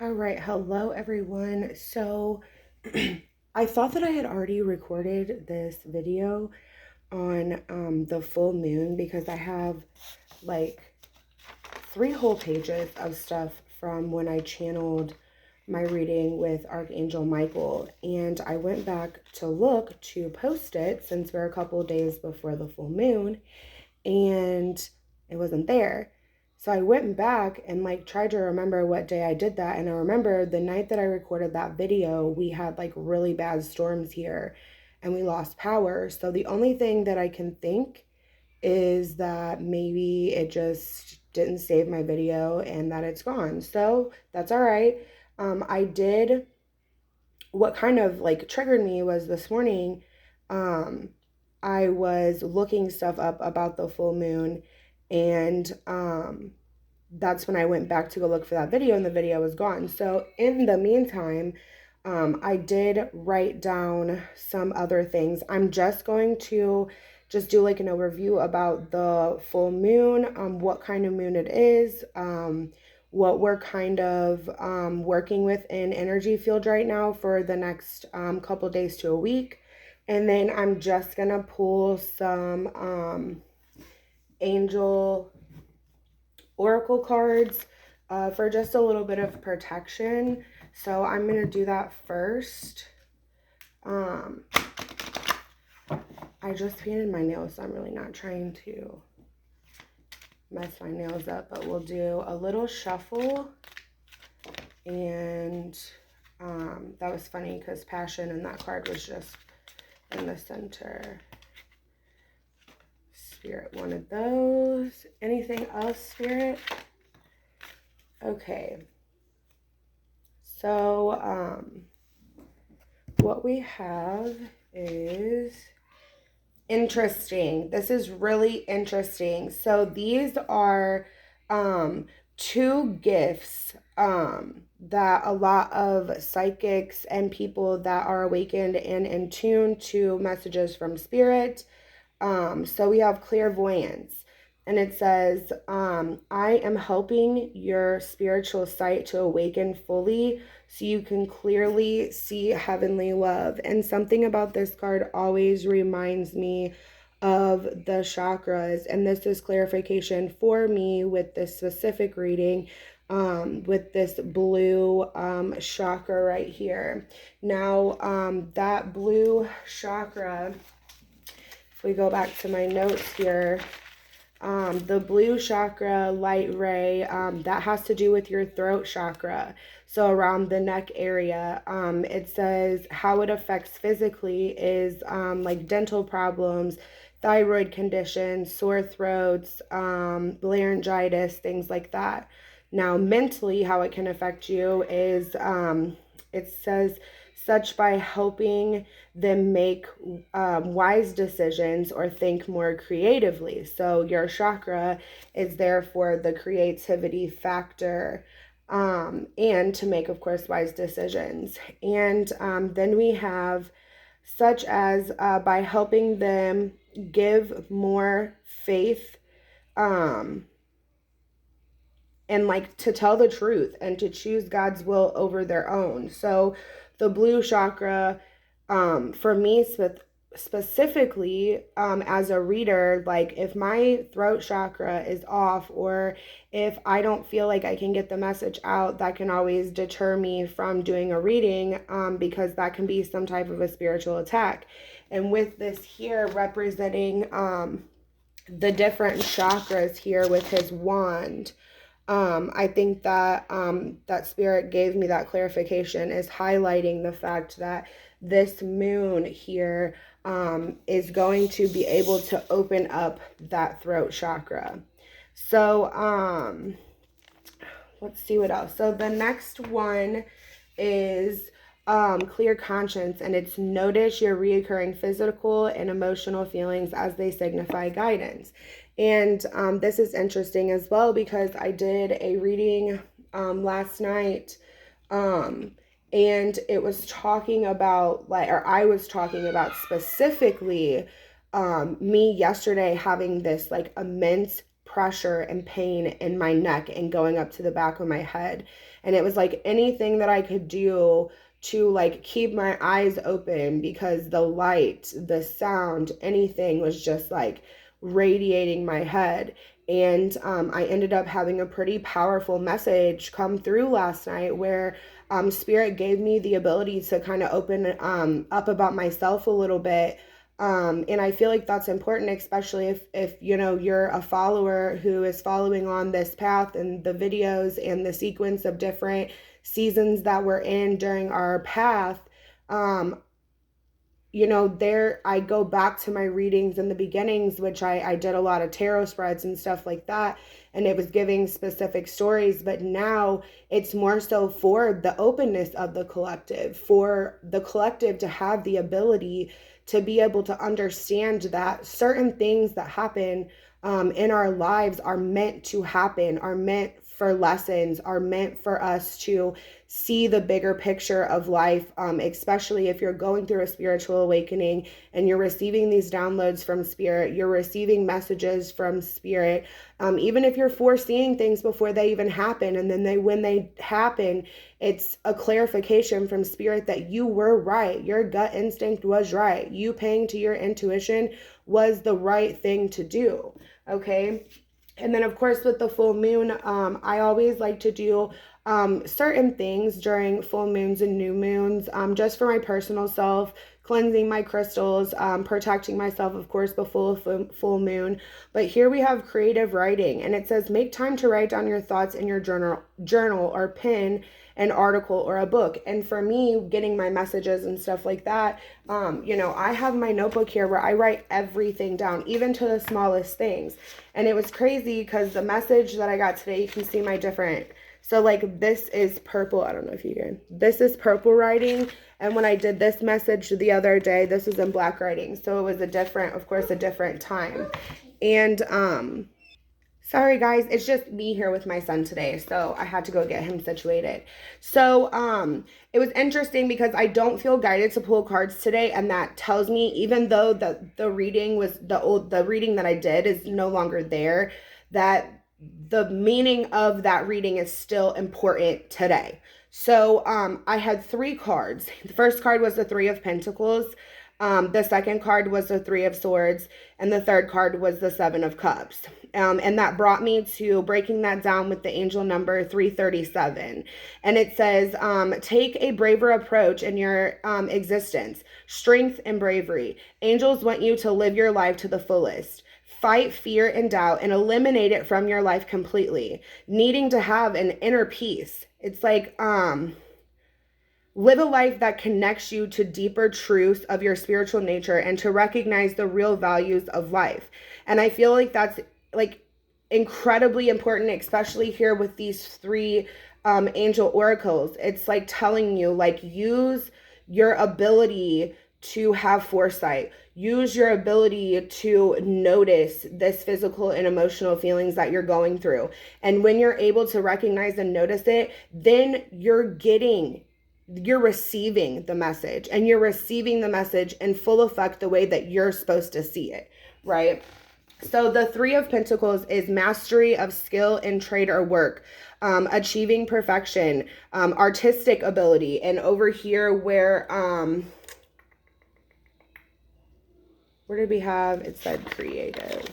All right, hello everyone. So I thought that I had already recorded this video on the full moon because I have like 3 whole pages of stuff from when I channeled my reading with Archangel Michael, and I went back to look to post it since we're a couple days before the full moon, and it wasn't there. So I went back and like tried to remember what day I did that. And I remember the night that I recorded that video, we had like really bad storms here and we lost power. So the only thing that I can think is that maybe it just didn't save my video and that it's gone. So that's all right. I did, what kind of like triggered me was this morning, um, I was looking stuff up about the full moon, and that's when I went back to go look for that video, and the video was gone. So in the meantime, I did write down some other things. I'm just going to just do like an overview about the full moon, what kind of moon it is, what we're kind of working with in energy field right now for the next couple days to a week. And then I'm just going to pull some angel oracle cards for just a little bit of protection. So I'm going to do that first. I just painted my nails, so I'm really not trying to mess my nails up, but we'll do a little shuffle. And that was funny because passion and that card was just in the center. Spirit wanted those. Anything else, Spirit? Okay. So what we have is interesting. This is really interesting. So these are 2 gifts that a lot of psychics and people that are awakened and in tune to messages from spirit. So we have clairvoyance, and it says, I am helping your spiritual sight to awaken fully so you can clearly see heavenly love. And something about this card always reminds me of the chakras, and this is clarification for me with this specific reading, with this blue chakra right here. Now, that blue chakra, if we go back to my notes here, the blue chakra light ray, that has to do with your throat chakra, so around the neck area. It says how it affects physically is like dental problems, thyroid conditions, sore throats, laryngitis, things like that. Now mentally, how it can affect you is it says such by helping them make wise decisions or think more creatively. So your chakra is there for the creativity factor, and to make, of course, wise decisions. And then we have such as by helping them give more faith, and like to tell the truth and to choose God's will over their own. So the blue chakra, for me specifically, as a reader, like if my throat chakra is off, or if I don't feel like I can get the message out, that can always deter me from doing a reading, because that can be some type of a spiritual attack. And with this here representing the different chakras here with his wand, I think that that spirit gave me that clarification, is highlighting the fact that this moon here is going to be able to open up that throat chakra. So let's see what else. So the next one is clear conscience, and it's notice your reoccurring physical and emotional feelings as they signify guidance. And this is interesting as well because I did a reading last night, and it was talking about I was talking about specifically me yesterday having this like immense pressure and pain in my neck and going up to the back of my head. And it was like anything that I could do to like keep my eyes open, because the light, the sound, anything was just like radiating my head. And I ended up having a pretty powerful message come through last night where Spirit gave me the ability to kind of open up about myself a little bit. And I feel like that's important, especially if you know, you're a follower who is following on this path and the videos and the sequence of different seasons that we're in during our path. You know, there I go back to my readings in the beginnings, which I did a lot of tarot spreads and stuff like that, and it was giving specific stories. But now it's more so for the openness of the collective, for the collective to have the ability to be able to understand that certain things that happen in our lives are meant to happen, are meant for lessons, are meant for us to see the bigger picture of life, especially if you're going through a spiritual awakening and you're receiving these downloads from Spirit, you're receiving messages from Spirit, even if you're foreseeing things before they even happen, and then when they happen, it's a clarification from Spirit that you were right, your gut instinct was right, you paying to your intuition was the right thing to do, okay? And then, of course, with the full moon, I always like to do certain things during full moons and new moons, just for my personal self, cleansing my crystals, protecting myself, of course, before full moon. But here we have creative writing, and it says, make time to write down your thoughts in your journal or pen an article or a book. And for me, getting my messages and stuff like that, you know, I have my notebook here where I write everything down, even to the smallest things. And it was crazy because the message that I got today, you can see my different, so like this is purple, I don't know if you can, this is purple writing. And when I did this message the other day, this is in black writing. So it was a different, of course, a different time. And sorry guys, it's just me here with my son today, so I had to go get him situated. So it was interesting because I don't feel guided to pull cards today, and that tells me, even though the reading was the reading that I did is no longer there, that the meaning of that reading is still important today. So I had 3 cards. The first card was the 3 of Pentacles. The second card was the 3 of Swords, and the third card was the 7 of Cups. And that brought me to breaking that down with the angel number 337. And it says, take a braver approach in your existence, strength and bravery. Angels want you to live your life to the fullest. Fight fear and doubt and eliminate it from your life completely. Needing to have an inner peace. It's like, live a life that connects you to deeper truths of your spiritual nature and to recognize the real values of life. And I feel like that's like incredibly important, especially here with these 3 angel oracles. It's like telling you, like, use your ability to have foresight. Use your ability to notice this physical and emotional feelings that you're going through. And when you're able to recognize and notice it, then you're receiving the message, and you're receiving the message in full effect the way that you're supposed to see it, right? So the 3 of Pentacles is mastery of skill in trade or work, achieving perfection, artistic ability. And over here where did we have? It said creative.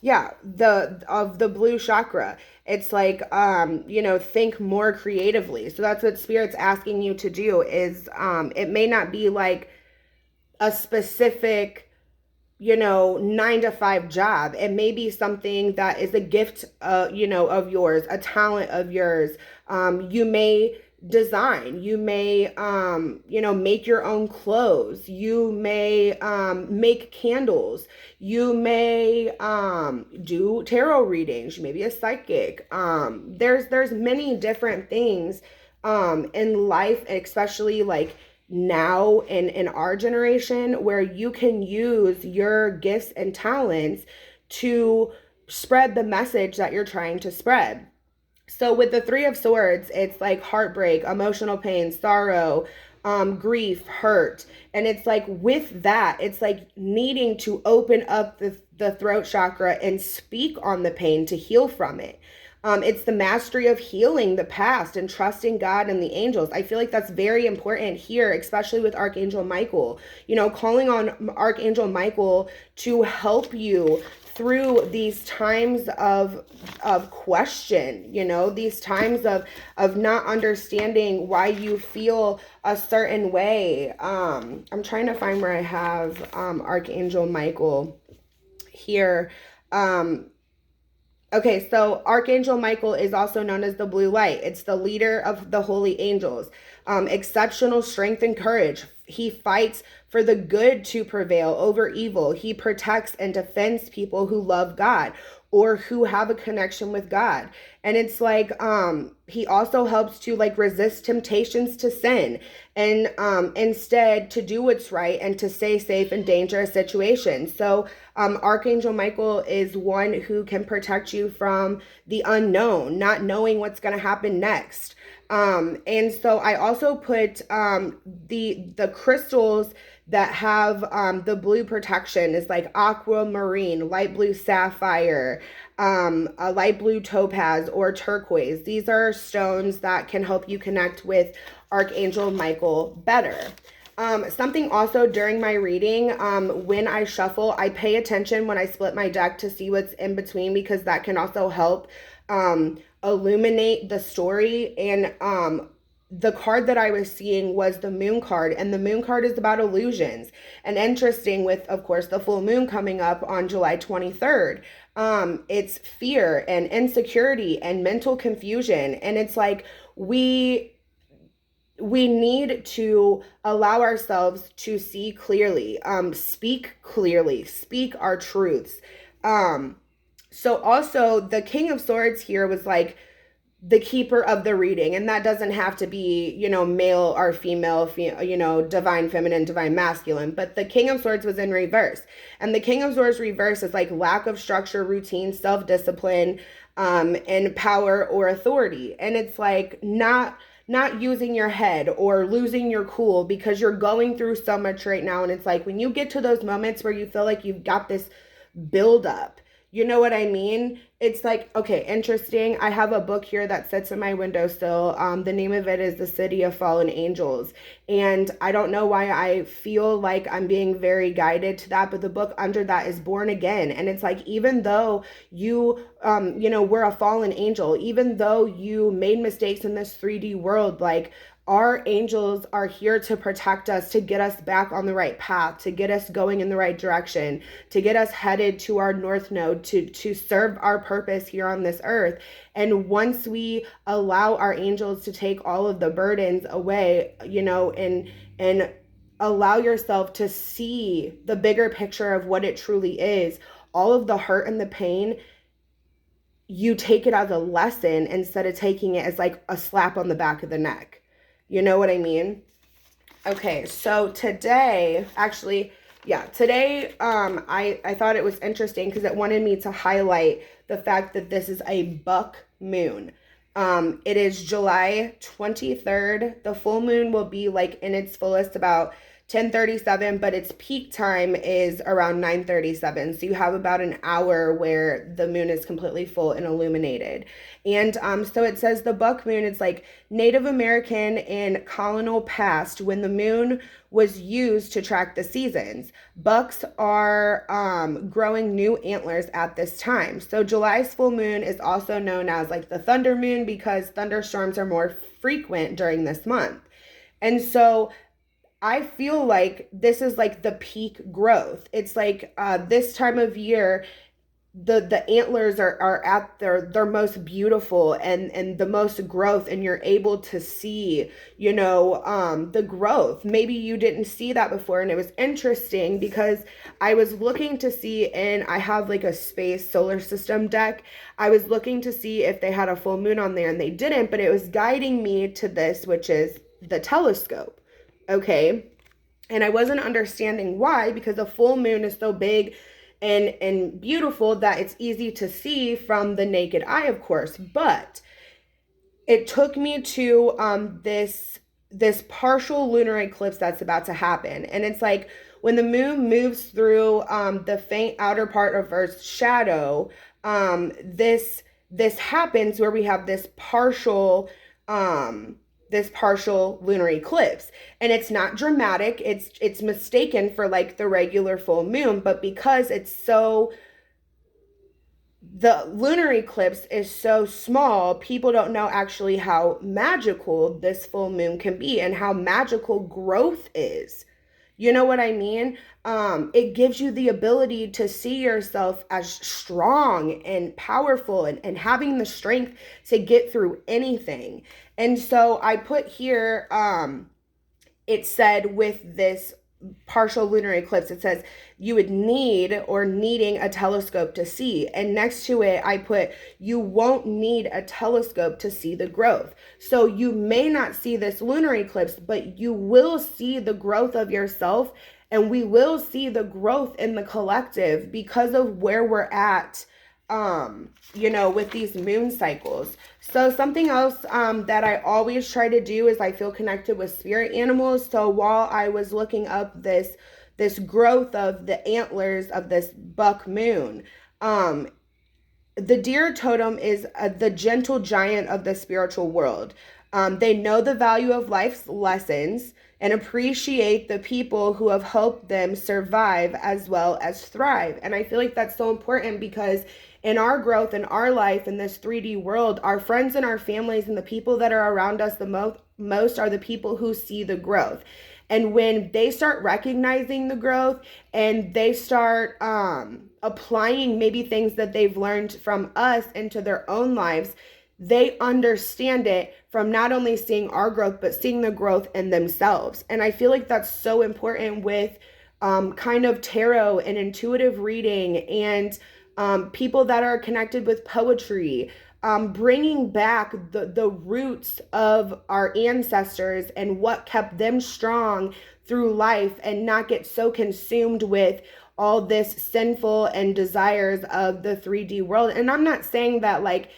Yeah, the blue chakra. It's like, you know, think more creatively. So that's what Spirit's asking you to do is, it may not be like a specific, you know, 9-to-5 job. It may be something that is a gift, you know, of yours, a talent of yours. You may design, you may, you know, make your own clothes. You may make candles. You may do tarot readings. You may be a psychic. There's many different things in life, especially like now in our generation, where you can use your gifts and talents to spread the message that you're trying to spread. So with the 3 of Swords, it's like heartbreak, emotional pain, sorrow, grief, hurt. And it's like with that, it's like needing to open up the throat chakra and speak on the pain to heal from it. It's the mastery of healing the past and trusting God and the angels. I feel like that's very important here, especially with Archangel Michael. You know, calling on Archangel Michael to help you through these times of question, you know, these times of not understanding why you feel a certain way. I'm trying to find where I have Archangel Michael here. Okay, so Archangel Michael is also known as the blue light. It's the leader of the holy angels. Exceptional strength and courage. He fights for the good to prevail over evil. He protects and defends people who love God or who have a connection with God. And it's like he also helps to like resist temptations to sin and instead to do what's right and to stay safe in dangerous situations. So Archangel Michael is one who can protect you from the unknown, not knowing what's going to happen next. And so I also put the crystals that have the blue protection is like aquamarine, light blue sapphire, a light blue topaz, or turquoise. These are stones that can help you connect with Archangel Michael better. Something also during my reading, when I shuffle, I pay attention when I split my deck to see what's in between, because that can also help illuminate the story. And the card that I was seeing was the moon card, and the moon card is about illusions. And interesting, with of course the full moon coming up on July 23rd, it's fear and insecurity and mental confusion. And it's like we need to allow ourselves to see clearly, speak clearly, speak our truths. So also the King of Swords here was like the keeper of the reading, and that doesn't have to be, you know, male or female, you know, divine feminine, divine masculine, but the King of Swords was in reverse. And the King of Swords reverse is like lack of structure, routine, self-discipline, and power or authority. And it's like not using your head or losing your cool because you're going through so much right now. And it's like when you get to those moments where you feel like you've got this build up, you know what I mean? It's like, okay, interesting. I have a book here that sits in my windowsill. The name of it is The City of Fallen Angels. And I don't know why I feel like I'm being very guided to that, but the book under that is Born Again. And it's like, even though you, you know, were a fallen angel, even though you made mistakes in this 3D world, like, our angels are here to protect us, to get us back on the right path, to get us going in the right direction, to get us headed to our north node, to serve our purpose here on this earth. And once we allow our angels to take all of the burdens away, you know, and allow yourself to see the bigger picture of what it truly is, all of the hurt and the pain, you take it as a lesson instead of taking it as like a slap on the back of the neck. You know what I mean? Okay, so today, actually, today I thought it was interesting because it wanted me to highlight the fact that this is a buck moon. It is July 23rd. The full moon will be like in its fullest about 10:37, but its peak time is around 9:37. So you have about an hour where the moon is completely full and illuminated. And so it says the buck moon is like Native American and colonial past when the moon was used to track the seasons. Bucks are growing new antlers at this time. So July's full moon is also known as like the thunder moon because thunderstorms are more frequent during this month. And so I feel like this is like the peak growth. It's like this time of year, the antlers are at their most beautiful and the most growth, and you're able to see, you know, the growth. Maybe you didn't see that before, and it was interesting because I was looking to see, and I have like a space solar system deck. I was looking to see if they had a full moon on there, and they didn't, but it was guiding me to this, which is the telescope. Okay, and I wasn't understanding why, because the full moon is so big and beautiful that it's easy to see from the naked eye, of course. But it took me to this this partial lunar eclipse that's about to happen. And it's like when the moon moves through the faint outer part of Earth's shadow, this happens where we have this partial lunar eclipse. And it's not dramatic. It's mistaken for like the regular full moon, but because the lunar eclipse is so small, people don't know actually how magical this full moon can be and how magical growth is. You know what I mean? It gives you the ability to see yourself as strong and powerful and having the strength to get through anything. And so I put here, it said with this partial lunar eclipse, it says you would needing a telescope to see. And next to it, I put, you won't need a telescope to see the growth. So you may not see this lunar eclipse, but you will see the growth of yourself. And we will see the growth in the collective because of where we're at, with these moon cycles. So something else that I always try to do is I feel connected with spirit animals. So while I was looking up this growth of the antlers of this buck moon, the deer totem is the gentle giant of the spiritual world. They know the value of life's lessons and appreciate the people who have helped them survive as well as thrive. And I feel like that's so important because in our growth, in our life, in this 3D world, our friends and our families and the people that are around us the most are the people who see the growth. And when they start recognizing the growth and they start applying maybe things that they've learned from us into their own lives, they understand it from not only seeing our growth, but seeing the growth in themselves. And I feel like that's so important with kind of tarot and intuitive reading and people that are connected with poetry, bringing back the roots of our ancestors and what kept them strong through life and not get so consumed with all this sinful and desires of the 3D world. And I'm not saying that like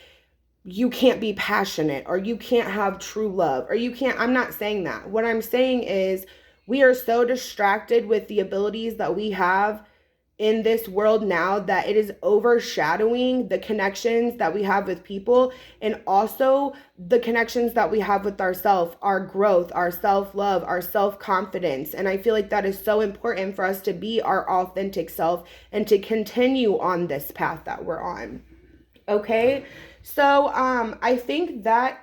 you can't be passionate or you can't have true love or I'm not saying that. What I'm saying is we are so distracted with the abilities that we have in this world now that it is overshadowing the connections that we have with people and also the connections that we have with ourselves, our growth, our self-love, our self-confidence. And I feel like that is so important for us to be our authentic self and to continue on this path that we're on. Okay. So I think that's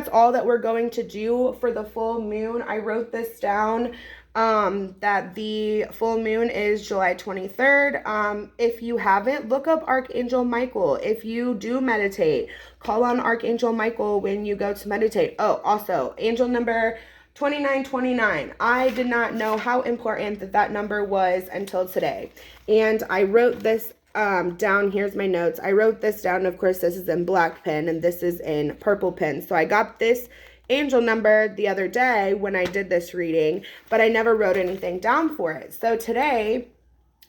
all that we're going to do for the full moon. I wrote this down that the full moon is July 23rd. If you haven't, look up Archangel Michael. If you do meditate, call on Archangel Michael when you go to meditate. Oh, also, angel number 2929. I did not know how important that number was until today. And I wrote this down. Here's my notes. I wrote this down. Of course, this is in black pen and this is in purple pen. So I got this angel number the other day when I did this reading, but I never wrote anything down for it. So today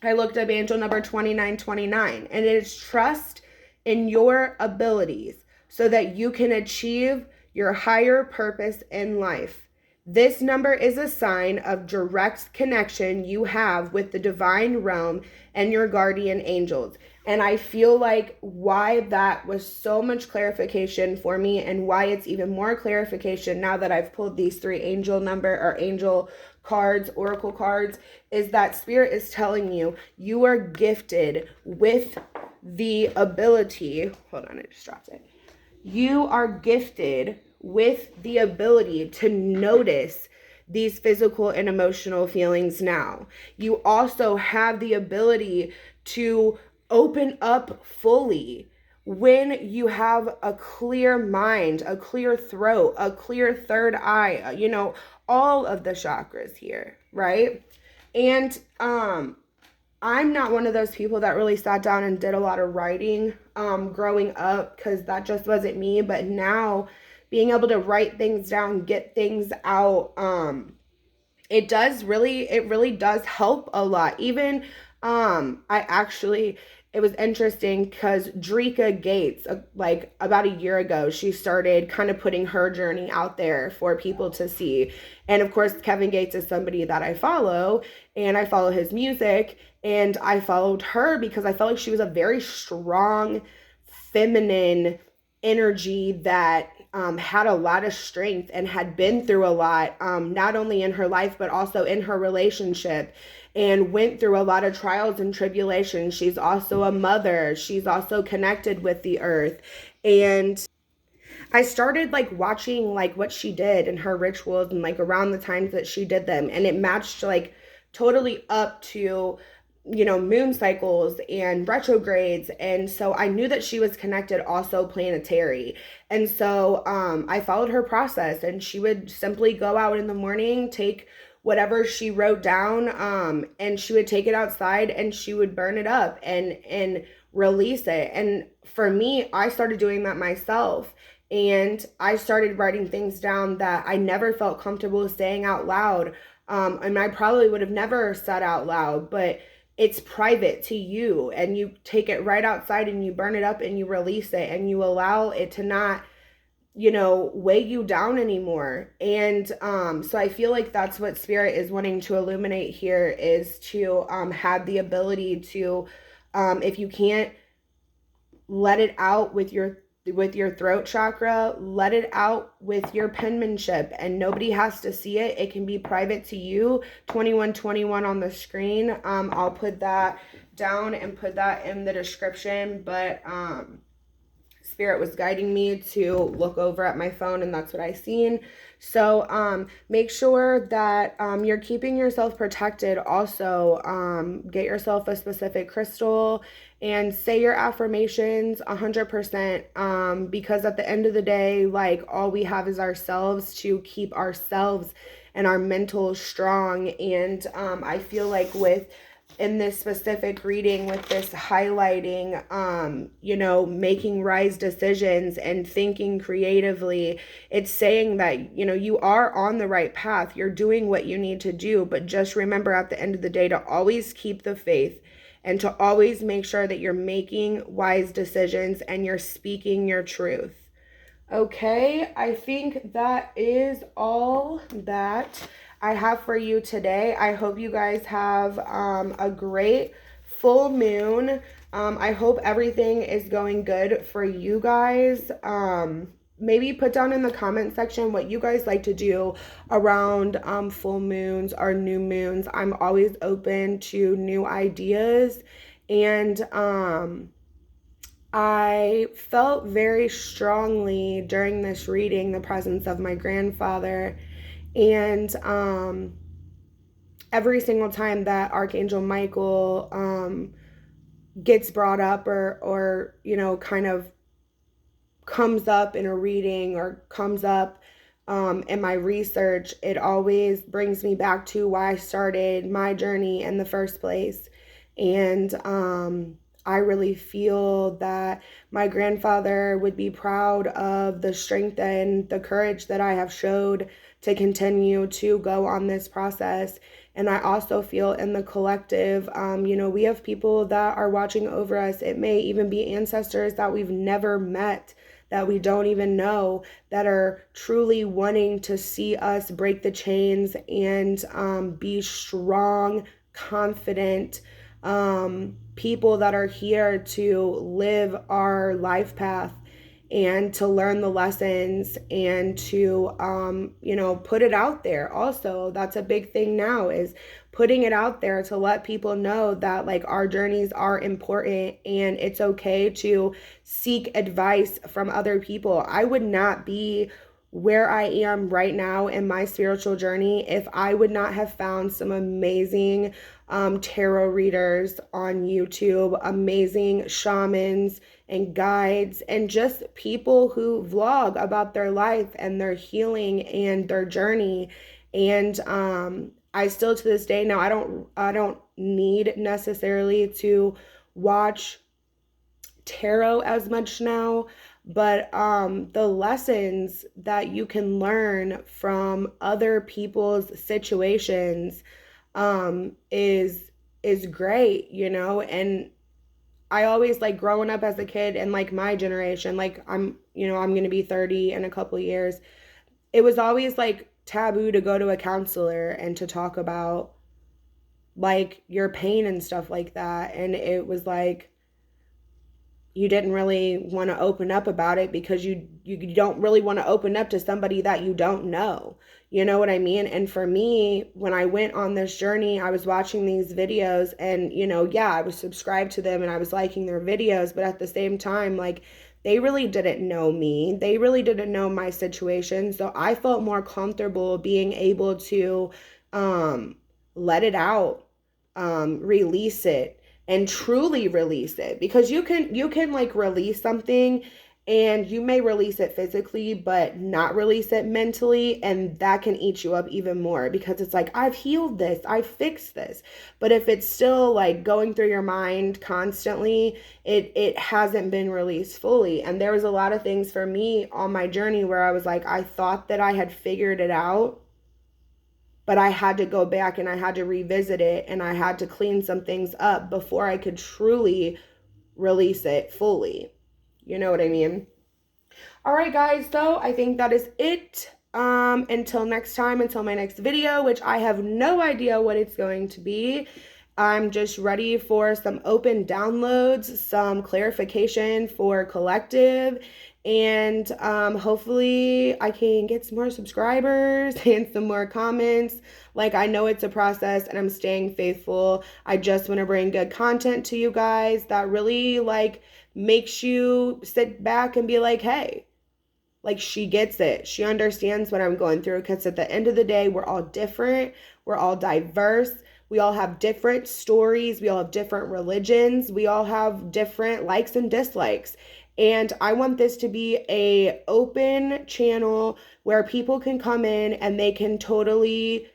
I looked up angel number 2929, and it is trust in your abilities so that you can achieve your higher purpose in life. This number is a sign of direct connection you have with the divine realm and your guardian angels. And I feel like why that was so much clarification for me and why it's even more clarification now that I've pulled these three angel cards, oracle cards, is that spirit is telling you you are gifted with the ability. Hold on, I just dropped it. You are gifted with the ability to notice these physical and emotional feelings now. You also have the ability to open up fully when you have a clear mind, a clear throat, a clear third eye, all of the chakras here, right? And I'm not one of those people that really sat down and did a lot of writing growing up because that just wasn't me. But now being able to write things down, get things out, it really does help a lot. Even I actually, it was interesting because Drika Gates, like about a year ago, she started kind of putting her journey out there for people to see. And of course, Kevin Gates is somebody that I follow, and I follow his music. And I followed her because I felt like she was a very strong, feminine energy that had a lot of strength and had been through a lot, not only in her life, but also in her relationship, and went through a lot of trials and tribulations. She's also a mother. She's also connected with the earth. And I started like watching like what she did and her rituals and like around the times that she did them. And it matched like totally up to, you know, moon cycles and retrogrades. And so I knew that she was connected also planetary. And so I followed her process, and she would simply go out in the morning, take whatever she wrote down, and she would take it outside and she would burn it up and release it. And for me, I started doing that myself. And I started writing things down that I never felt comfortable saying out loud. And I probably would have never said out loud, but it's private to you, and you take it right outside and you burn it up and you release it and you allow it to not, you know, weigh you down anymore. And so I feel like that's what spirit is wanting to illuminate here, is to have the ability to, if you can't let it out with your throat chakra, let it out with your penmanship, and nobody has to see it. It can be private to you. 2121 on the screen. I'll put that down and put that in the description, but spirit was guiding me to look over at my phone, and that's what I seen. So make sure that you're keeping yourself protected. Also, get yourself a specific crystal and say your affirmations 100%, because at the end of the day, like, all we have is ourselves to keep ourselves and our mental strong. And I feel like in this specific reading, with this highlighting, you know, making wise decisions and thinking creatively, it's saying that, you know, you are on the right path. You're doing what you need to do, but just remember at the end of the day to always keep the faith, and to always make sure that you're making wise decisions and you're speaking your truth. Okay, I think that is all that I have for you today. I hope you guys have a great full moon. I hope everything is going good for you guys. Maybe put down in the comment section what you guys like to do around full moons or new moons. I'm always open to new ideas. And I felt very strongly during this reading the presence of my grandfather. And every single time that Archangel Michael gets brought up, or you know, kind of comes up in a reading or comes up in my research, it always brings me back to why I started my journey in the first place. And I really feel that my grandfather would be proud of the strength and the courage that I have showed to continue to go on this process. And I also feel in the collective, you know, we have people that are watching over us. It may even be ancestors that we've never met, that we don't even know, that are truly wanting to see us break the chains and be strong, confident people that are here to live our life path and to learn the lessons and to, you know, put it out there. Also, that's a big thing now, is putting it out there to let people know that, like, our journeys are important and it's okay to seek advice from other people. I would not be where I am right now in my spiritual journey if I would not have found some amazing tarot readers on YouTube, amazing shamans and guides, and just people who vlog about their life and their healing and their journey. And I still, to this day now, I don't need necessarily to watch tarot as much now, but the lessons that you can learn from other people's situations is great, you know. And I always, like, growing up as a kid and, like, my generation, like, I'm going to be 30 in a couple years. It was always, like, taboo to go to a counselor and to talk about, like, your pain and stuff like that. And it was like, you didn't really want to open up about it because you don't really want to open up to somebody that you don't know. You know what I mean? And for me, when I went on this journey, I was watching these videos and, yeah, I was subscribed to them and I was liking their videos, but at the same time, like, they really didn't know me. They really didn't know my situation. So I felt more comfortable being able to let it out, release it, and truly release it, because you can like release something and you may release it physically but not release it mentally, and that can eat you up even more because it's like, I've healed this, I've fixed this, but if it's still like going through your mind constantly, it hasn't been released fully. And there was a lot of things for me on my journey where I was like, I thought that I had figured it out, but I had to go back and I had to revisit it and I had to clean some things up before I could truly release it fully. You know what I mean? All right, guys, so I think that is it. Until next time, until my next video, which I have no idea what it's going to be. I'm just ready for some open downloads, some clarification for collective, and hopefully I can get some more subscribers and some more comments. Like, I know it's a process and I'm staying faithful. I just want to bring good content to you guys that really, like, makes you sit back and be like, hey, like, she gets it. She understands what I'm going through, because at the end of the day, we're all different. We're all diverse. We all have different stories. We all have different religions. We all have different likes and dislikes. And I want this to be a open channel where people can come in and they can totally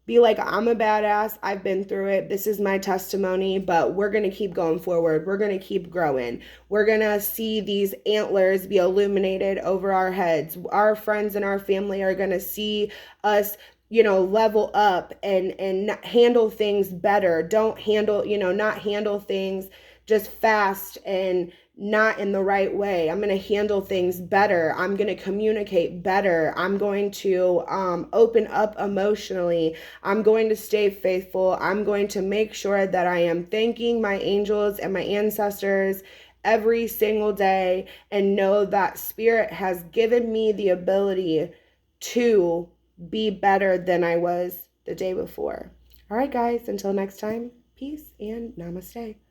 be like, I'm a badass, I've been through it, this is my testimony, but we're going to keep going forward. We're going to keep growing. We're going to see these antlers be illuminated over our heads. Our friends and our family are going to see us, level up and handle things better. Don't handle, not handle things just fast and not in the right way. I'm going to handle things better. I'm going to communicate better. I'm going to open up emotionally. I'm going to stay faithful. I'm going to make sure that I am thanking my angels and my ancestors every single day, and know that Spirit has given me the ability to be better than I was the day before. All right, guys, until next time, peace and namaste.